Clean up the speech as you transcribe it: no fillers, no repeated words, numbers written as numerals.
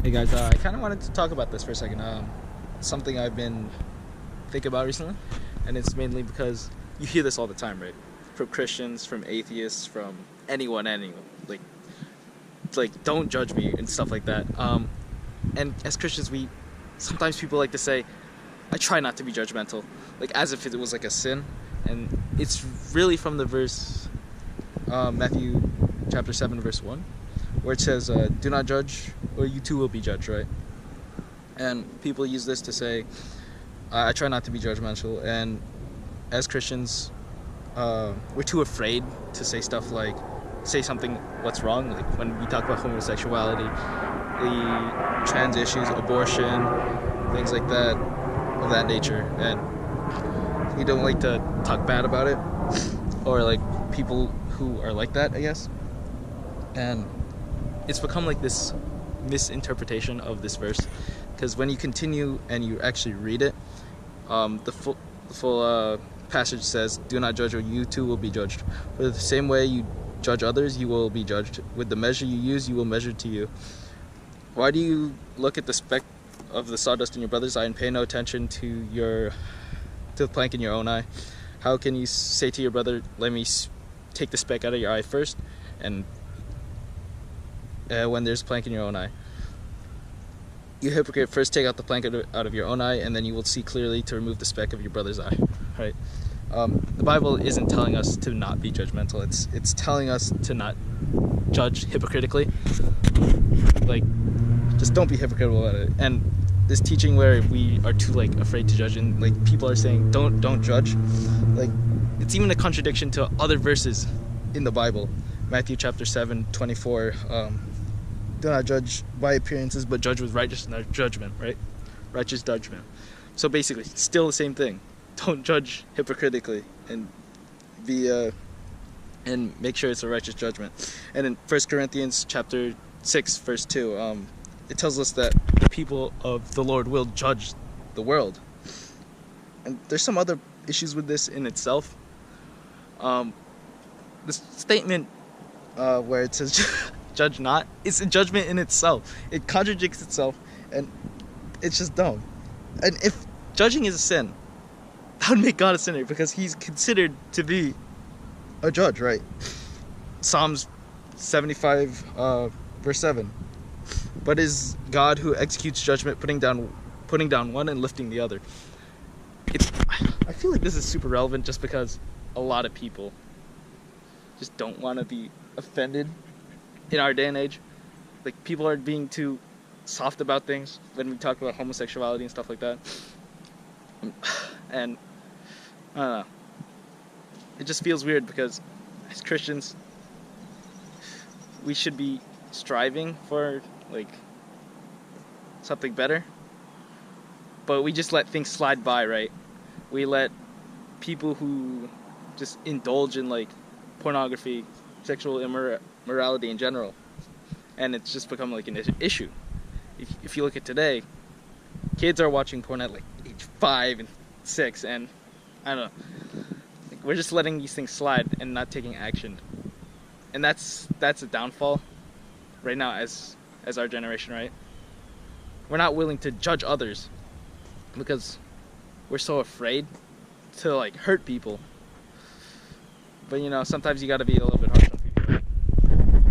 Hey guys, I kind of wanted to talk about this for a second. Something I've been thinking about recently, and it's mainly because you hear this all the time, right? From Christians, from atheists, from anyone. Like don't judge me and stuff like that. And as Christians, we sometimes people like to say, "I try not to be judgmental," like as if it was like a sin, and it's really from the verse Matthew chapter 7 verse 1, where it says, "Do not judge, or you too will be judged." Right? And people use this to say, "I try not to be judgmental." And as Christians, we're too afraid to say stuff like, say something what's wrong. Like when we talk about homosexuality, the trans issues, abortion, things like that, of that nature, and we don't like to talk bad about it, or like people who are like that, I guess. And it's become like this misinterpretation of this verse, because when you continue and you actually read it, the full passage says, "Do not judge, or you too will be judged. For the same way you judge others, you will be judged. With the measure you use, you will measure to you." Why do you look at the speck of the sawdust in your brother's eye and pay no attention to the plank in your own eye? How can you say to your brother, "Let me take the speck out of your eye first," and when there's a plank in your own eye? You hypocrite, first take out the plank out of your own eye, and then you will see clearly to remove the speck of your brother's eye. Right? The Bible isn't telling us to not be judgmental. It's telling us to not judge hypocritically. Like, just don't be hypocritical about it. And this teaching where we are too afraid to judge, and people are saying don't judge, it's even a contradiction to other verses in the Bible. Matthew chapter 7:24. Do not judge by appearances, but judge with righteous judgment, right? Righteous judgment. So basically, it's still the same thing. Don't judge hypocritically, and and make sure it's a righteous judgment. And in 1 Corinthians chapter 6, verse 2, it tells us that the people of the Lord will judge the world. And there's some other issues with this in itself. The statement where it says judge not, it's a judgment in itself. It contradicts itself, and it's just dumb. And if judging is a sin, that would make God a sinner, because he's considered to be a judge, right? Psalms 75 verse 7. But is God who executes judgment, putting down one and lifting the other. I feel like this is super relevant just because a lot of people just don't want to be offended in our day and age. Like, people are being too soft about things when we talk about homosexuality and stuff like that. And I don't know. It just feels weird, because as Christians, we should be striving for something better, but we just let things slide by, right? We let people who just indulge in pornography, sexual immorality in general, and it's just become an issue. If you look at today, kids are watching porn at age 5 and 6, and I don't know, we're just letting these things slide and not taking action. And that's a downfall right now as our generation, right? We're not willing to judge others because we're so afraid to hurt people. But sometimes you gotta be a little